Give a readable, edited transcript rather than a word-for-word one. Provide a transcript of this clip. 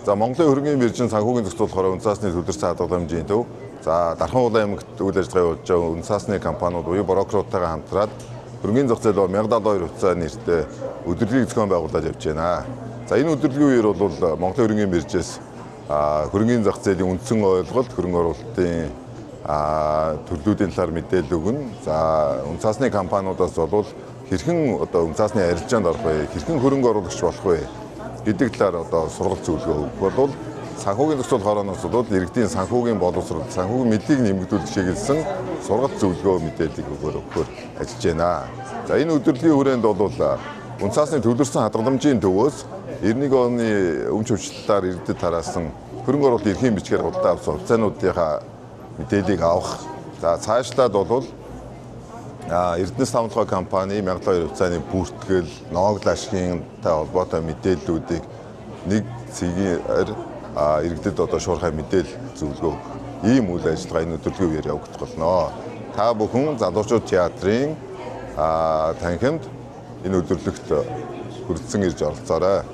За Монголын хөрөнгөний мэргэжийн санхүүгийн зохицуулахаар үнцаасны төлөрсөн хадгаламжийн төв. За Дархан уулын аймагт үйл ажиллагаа явуулж байгаа үнцаасны компаниуд буюу брокеруудтайгаа хамтраад хөрөнгөний зах зээл бол 1072 хувьцаа нэртэй өдөрлөгийг зохион байгуулад явж байна. За энэ өдөрлөгийн үеэр бол Монголын хөрөнгөний мэргэжээс хөрөнгөний зах зээлийн үндсэн ойлголт, хөрөнгө оруулалтын төрлүүдийн талаар мэдээлэл өгнө. За үнцаасны компаниудаас бол хэрхэн үнцаасны арилжаанд орох вэ? Хэрхэн хөрөнгө оруулагч болох вэ гэдэг талаар сургалт зөвлөгөө өгөх бол санхүүгийн зохицуулах орооноос бол иргэдийн санхүүгийн боловсрол, санхүүгийн мэдлийг нэмэгдүүлэх чиглэсэн сургалт зөвлөгөө мэдээллийг өгөхөөр ажиллаж байна. За энэ өдөрлөгийн хүрээнд бол үнцаасны төлөрсөн хадгаламжийн төвөөс 91 оны өмч хөвчлөлтөөр иргэдэд тараасан хөрөнгө оруулалт эрхийн бичгээр худалдаа авсан хувьцаануудынхаа мэдээллийг авах. За цаашлаад бол Эрдэнэс тавталгаа компани 1002 хувьцааны бүртгэл, ноогл ашигтай холбоотой мэдээллүүдийг нэг цэгээр иргэдэд шуурхай мэдээлэл зөвлөгөө ийм үйл ажиллагаа энэ өдөрлөгийн үеэр явагдах болно. Та бүхэн залуучууд театрын танхимд энэ өдөрлөгт хүрэлцэн ирж оролцоорой.